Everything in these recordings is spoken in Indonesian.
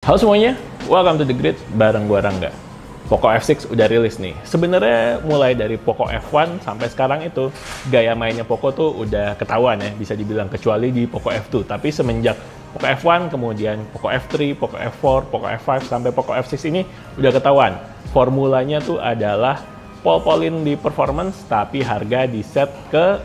Halo semuanya, welcome to The Grid bareng gua Rangga. Poco F6 udah rilis nih. Sebenarnya mulai dari Poco F1 sampai sekarang itu gaya mainnya Poco tuh udah ketahuan ya, bisa dibilang, kecuali di Poco F2. Tapi semenjak Poco F1, kemudian Poco F3, Poco F4, Poco F5 sampai Poco F6 ini udah ketahuan. Formulanya tuh adalah pol-polin di performance, tapi harga di set ke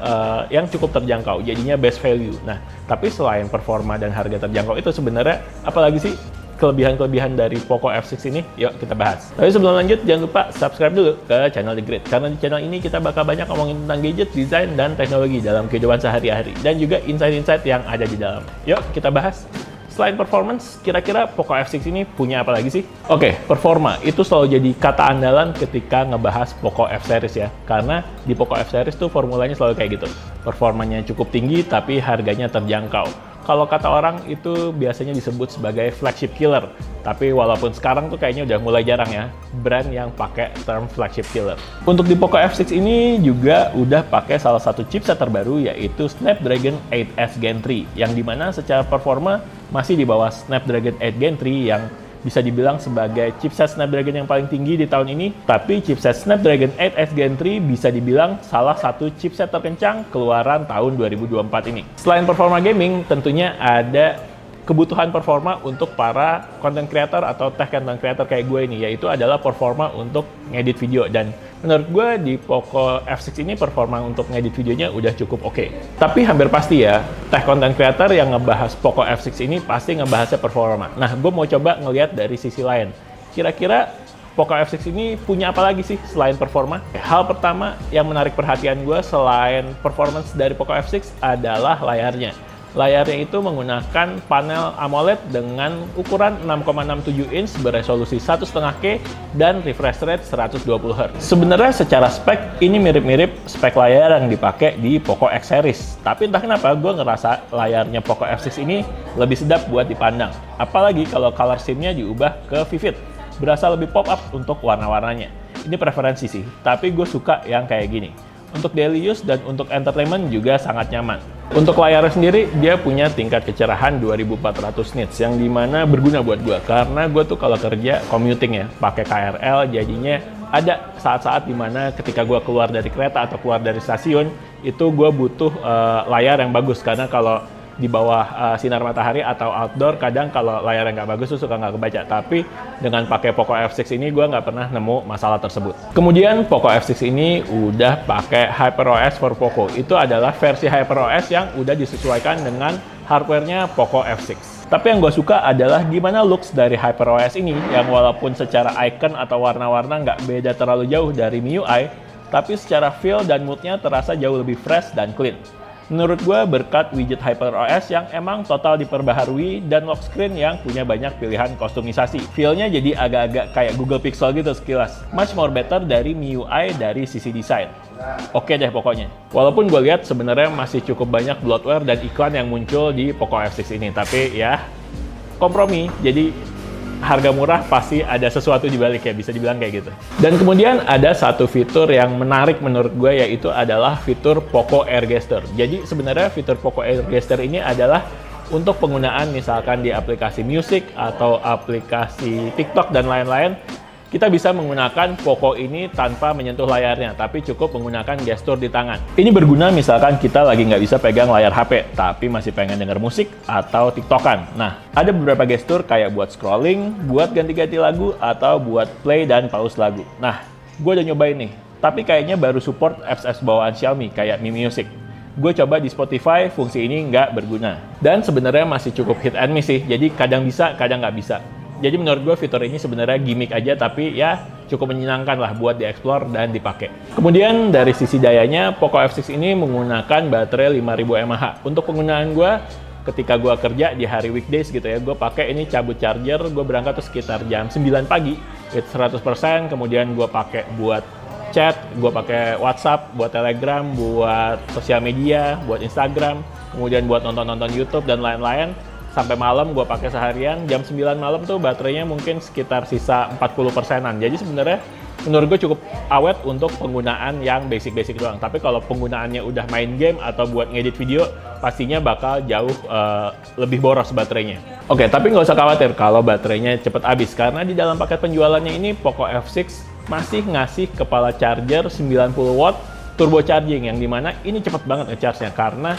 yang cukup terjangkau, jadinya best value. Nah, tapi selain performa dan harga terjangkau itu sebenarnya apalagi sih kelebihan-kelebihan dari Poco F6 ini? Yuk kita bahas. Tapi sebelum lanjut, jangan lupa subscribe dulu ke channel The Grid. Karena di channel ini kita bakal banyak ngomongin tentang gadget, desain, dan teknologi dalam kehidupan sehari-hari. Dan juga insight-insight yang ada di dalam. Yuk kita bahas. Selain performance, kira-kira Poco F6 ini punya apa lagi sih? Oke, performa itu selalu jadi kata andalan ketika ngebahas Poco F series ya. Karena di Poco F series tuh formulanya selalu kayak gitu. Performanya cukup tinggi tapi harganya terjangkau. Kalau kata orang itu biasanya disebut sebagai flagship killer. Tapi walaupun sekarang tuh kayaknya udah mulai jarang ya brand yang pakai term flagship killer. Untuk di Poco F6 ini juga udah pakai salah satu chipset terbaru, yaitu Snapdragon 8S Gen 3, yang dimana secara performa masih di bawah Snapdragon 8 Gen 3 yang bisa dibilang sebagai chipset Snapdragon yang paling tinggi di tahun ini. Tapi chipset Snapdragon 8S Gen 3 bisa dibilang salah satu chipset terkencang keluaran tahun 2024 ini. Selain performa gaming, tentunya ada kebutuhan performa untuk para content creator atau tech content creator kayak gue ini, yaitu adalah performa untuk ngedit video. Dan menurut gue di Poco F6 ini performa untuk ngedit videonya udah cukup oke. Tapi hampir pasti ya, tech content creator yang ngebahas Poco F6 ini pasti ngebahasnya performa. Nah, gue mau coba ngelihat dari sisi lain. Kira-kira Poco F6 ini punya apa lagi sih selain performa? Hal pertama yang menarik perhatian gue selain performance dari Poco F6 adalah layarnya. Layarnya itu menggunakan panel AMOLED dengan ukuran 6,67 inch beresolusi 1,5K dan refresh rate 120Hz. Sebenarnya secara spek ini mirip-mirip spek layar yang dipakai di Poco X series. Tapi entah kenapa gue ngerasa layarnya Poco F6 ini lebih sedap buat dipandang. Apalagi kalau color scheme-nya diubah ke vivid. Berasa lebih pop up untuk warna-warnanya. Ini preferensi sih, tapi gue suka yang kayak gini. Untuk daily use dan untuk entertainment juga sangat nyaman. Untuk layarnya sendiri, dia punya tingkat kecerahan 2400 nits, yang dimana berguna buat gue. Karena gue tuh kalau kerja commuting ya, pakai KRL, jadinya ada saat-saat dimana ketika gue keluar dari kereta atau keluar dari stasiun, itu gue butuh layar yang bagus. Karena kalau di bawah sinar matahari atau outdoor, kadang kalau layarnya nggak bagus tuh suka nggak kebaca. Tapi dengan pakai Poco F6 ini gue nggak pernah nemu masalah tersebut. Kemudian Poco F6 ini udah pakai HyperOS for Poco. Itu adalah versi HyperOS yang udah disesuaikan dengan hardware-nya Poco F6. Tapi yang gue suka adalah gimana looks dari HyperOS ini, yang walaupun secara icon atau warna-warna nggak beda terlalu jauh dari MIUI, tapi secara feel dan mood-nya terasa jauh lebih fresh dan clean. Menurut gue berkat widget HyperOS yang emang total diperbaharui dan lock screen yang punya banyak pilihan kostumisasi. Feel-nya jadi agak-agak kayak Google Pixel gitu sekilas. Much more better dari MIUI dari sisi desain. Oke deh pokoknya. Walaupun gue lihat sebenarnya masih cukup banyak bloatware dan iklan yang muncul di Poco F6 ini. Tapi ya kompromi, jadi harga murah pasti ada sesuatu di balik ya, bisa dibilang kayak gitu. Dan kemudian ada satu fitur yang menarik menurut gue, yaitu adalah fitur Poco Air Gesture. Jadi sebenarnya fitur Poco Air Gesture ini adalah untuk penggunaan misalkan di aplikasi musik atau aplikasi TikTok dan lain-lain. Kita bisa menggunakan Poco ini tanpa menyentuh layarnya, tapi cukup menggunakan gestur di tangan. Ini berguna misalkan kita lagi nggak bisa pegang layar HP, tapi masih pengen denger musik atau TikTokan. Nah, ada beberapa gestur kayak buat scrolling, buat ganti-ganti lagu, atau buat play dan pause lagu. Nah, gue udah nyobain nih, tapi kayaknya baru support apps bawaan Xiaomi kayak Mi Music. Gue coba di Spotify, fungsi ini nggak berguna. Dan sebenarnya masih cukup hit and miss sih, jadi kadang bisa, kadang nggak bisa. Jadi menurut gue fitur ini sebenarnya gimmick aja, tapi ya cukup menyenangkan lah buat dieksplor dan dipakai. Kemudian dari sisi dayanya, Poco F6 ini menggunakan baterai 5000 mAh. Untuk penggunaan gue, ketika gue kerja di hari weekdays gitu ya, gue pakai ini cabut charger, gue berangkat tuh sekitar jam 9 pagi, it's 100%, kemudian gue pakai buat chat, gue pakai WhatsApp, buat Telegram, buat sosial media, buat Instagram, kemudian buat nonton-nonton YouTube dan lain-lain. sampai malam gue pakai seharian, jam 9 malam tuh baterainya mungkin sekitar sisa 40%-an. Jadi sebenarnya menurut gue cukup awet untuk penggunaan yang basic-basic doang. Tapi kalau penggunaannya udah main game atau buat ngedit video, pastinya bakal jauh lebih boros baterainya. Oke, tapi nggak usah khawatir kalau baterainya cepet habis, karena di dalam paket penjualannya ini Poco F6 masih ngasih kepala charger 90 watt turbo charging, yang dimana ini cepet banget nge-charge-nya, karena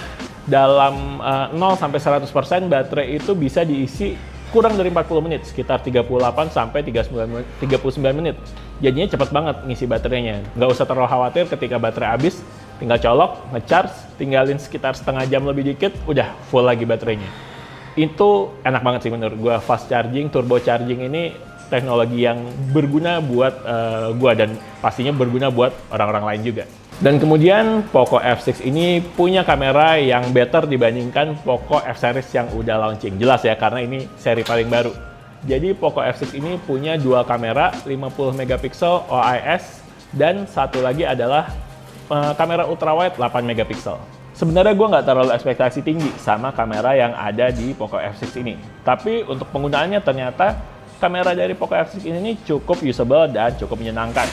dalam 0 sampai 100% baterai itu bisa diisi kurang dari 40 menit, sekitar 38 sampai 39 menit. Jadinya cepet banget ngisi baterainya. Nggak usah terlalu khawatir ketika baterai habis, tinggal colok, nge-charge, tinggalin sekitar setengah jam lebih dikit, udah full lagi baterainya. Itu enak banget sih menurut gua. Fast charging, turbo charging ini teknologi yang berguna buat gua, dan pastinya berguna buat orang-orang lain juga. Dan kemudian Poco F6 ini punya kamera yang better dibandingkan Poco F series yang udah launching. Jelas ya, karena ini seri paling baru. Jadi Poco F6 ini punya dua kamera, 50 megapiksel OIS, dan satu lagi adalah kamera ultrawide 8 megapiksel. Sebenarnya gue nggak terlalu ekspektasi tinggi sama kamera yang ada di Poco F6 ini. Tapi untuk penggunaannya ternyata kamera dari Poco F6 ini cukup usable dan cukup menyenangkan.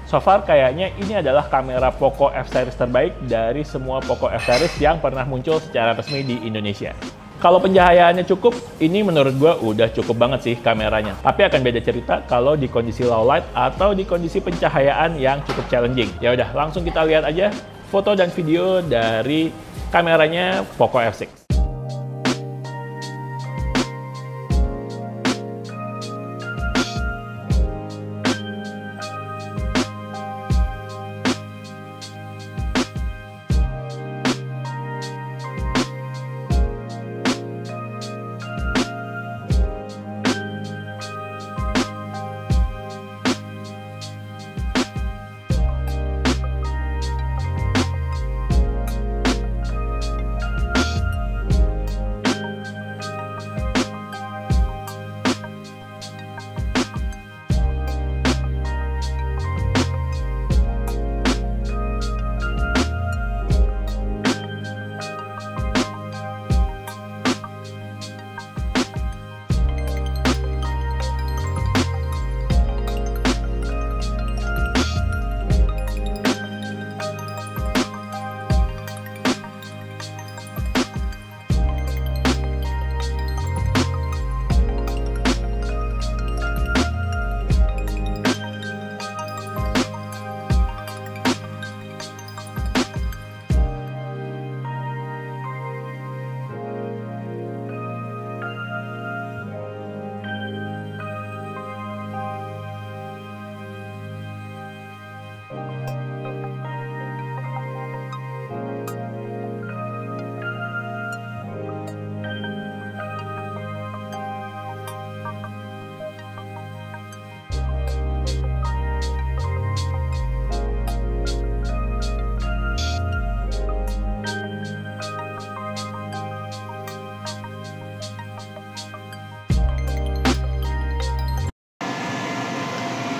So far kayaknya ini adalah kamera Poco F series terbaik dari semua Poco F series yang pernah muncul secara resmi di Indonesia. Kalau pencahayaannya cukup, ini menurut gue udah cukup banget sih kameranya. Tapi akan beda cerita kalau di kondisi low light atau di kondisi pencahayaan yang cukup challenging. Ya udah, langsung kita lihat aja foto dan video dari kameranya Poco F6.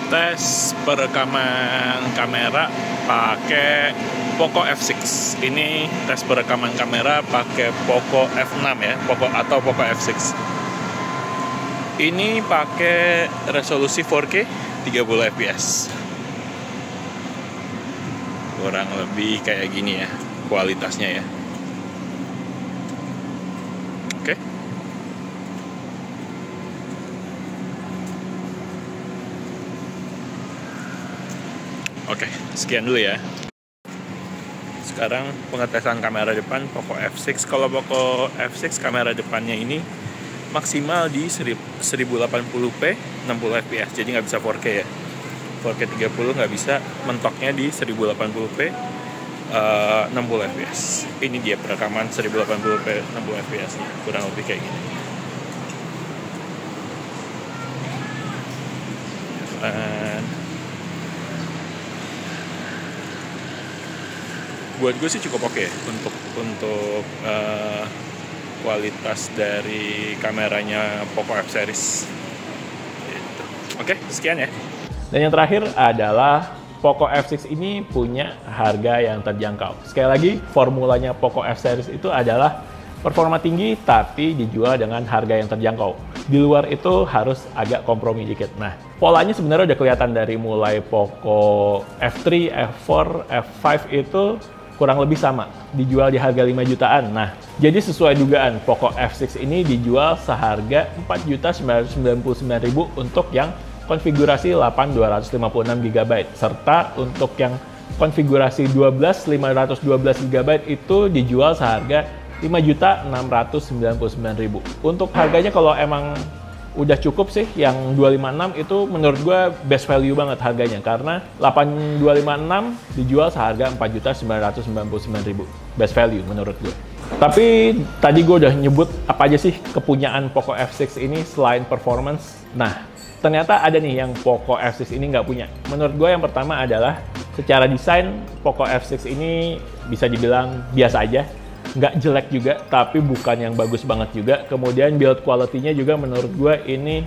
Tes perekaman kamera pakai Poco F6. Ini tes perekaman kamera pakai Poco F6 ya, Poco F6. Ini pakai resolusi 4K 30 fps. Kurang lebih kayak gini ya kualitasnya ya. Oke. Oke, sekian dulu ya. Sekarang pengetesan kamera depan Poco F6. Kalau Poco F6 kamera depannya ini maksimal di 1080p 60 fps, jadi nggak bisa 4K ya. 4K 30 nggak bisa, mentoknya di 1080p 60 fps. Ini dia perekaman 1080p 60 fps nya, kurang lebih kayak gini. Buat gue sih cukup oke untuk kualitas dari kameranya Poco F series. Gitu. Oke, sekian ya. Dan yang terakhir adalah Poco F6 ini punya harga yang terjangkau. Sekali lagi, formulanya Poco F series itu adalah Performa tinggi tapi dijual dengan harga yang terjangkau. Di luar itu harus agak kompromi dikit. Nah, polanya sebenarnya udah kelihatan dari mulai Poco F3, F4, F5 itu kurang lebih sama. Dijual di harga 5 jutaan. Nah, jadi sesuai dugaan, Poco F6 ini dijual seharga 4.999.000 untuk yang konfigurasi 8 256 GB. Serta untuk yang konfigurasi 12 512 GB itu dijual seharga 5.699.000. Untuk harganya kalau emang udah cukup sih, yang 256 itu menurut gue best value banget harganya, karena 8256 dijual seharga 4.999.000. Best value menurut gue. Tapi tadi gue udah nyebut apa aja sih kepunyaan Poco F6 ini selain performance. Nah, ternyata ada nih yang Poco F6 ini nggak punya. Menurut gue yang pertama adalah secara desain Poco F6 ini bisa dibilang biasa aja. Nggak jelek juga, tapi bukan yang bagus banget juga. Kemudian build quality-nya juga menurut gue ini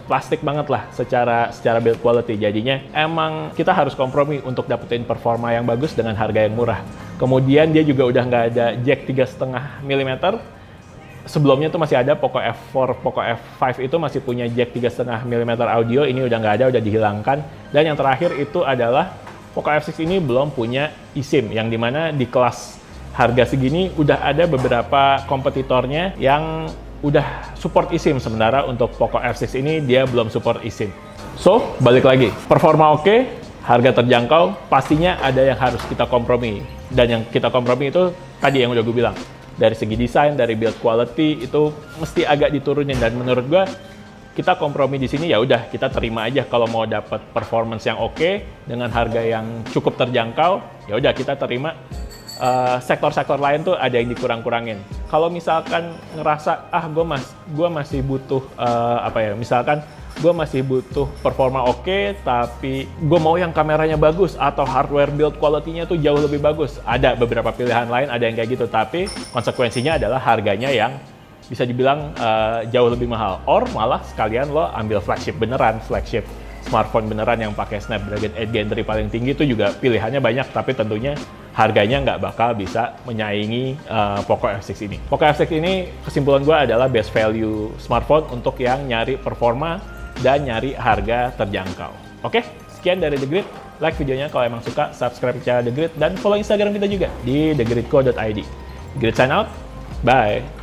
plastik banget lah secara build quality. Jadinya emang kita harus kompromi untuk dapetin performa yang bagus dengan harga yang murah. Kemudian dia juga udah nggak ada jack 3,5 mm. Sebelumnya tuh masih ada Poco F4, Poco F5 itu masih punya jack 3,5 mm audio. Ini udah nggak ada, udah dihilangkan. Dan yang terakhir itu adalah Poco F6 ini belum punya eSIM, yang dimana di kelas harga segini udah ada beberapa kompetitornya yang udah support eSIM, sementara untuk Poco F6 ini dia belum support eSIM. So, balik lagi, performa oke, harga terjangkau, pastinya ada yang harus kita kompromi. Dan yang kita kompromi itu tadi yang udah gue bilang, dari segi desain, dari build quality itu mesti agak diturunin. Dan menurut gue kita kompromi di sini ya udah, kita terima aja kalau mau dapat performance yang oke dengan harga yang cukup terjangkau, ya udah kita terima. Sektor-sektor lain tuh ada yang dikurang-kurangin. Kalau misalkan ngerasa gue masih butuh misalkan gue masih butuh performa oke, tapi gue mau yang kameranya bagus atau hardware build quality-nya tuh jauh lebih bagus. Ada beberapa pilihan lain, ada yang kayak gitu, tapi konsekuensinya adalah harganya yang bisa dibilang jauh lebih mahal. Or malah sekalian lo ambil flagship smartphone beneran yang pakai Snapdragon 8 Gen 3 paling tinggi, itu juga pilihannya banyak, tapi tentunya harganya nggak bakal bisa menyaingi Poco F6 ini. Poco F6 ini kesimpulan gue adalah best value smartphone untuk yang nyari performa dan nyari harga terjangkau. Oke, sekian dari The Grid. Like videonya kalau emang suka, subscribe channel The Grid, dan follow Instagram kita juga di thegridco.id. Grid sign out, bye!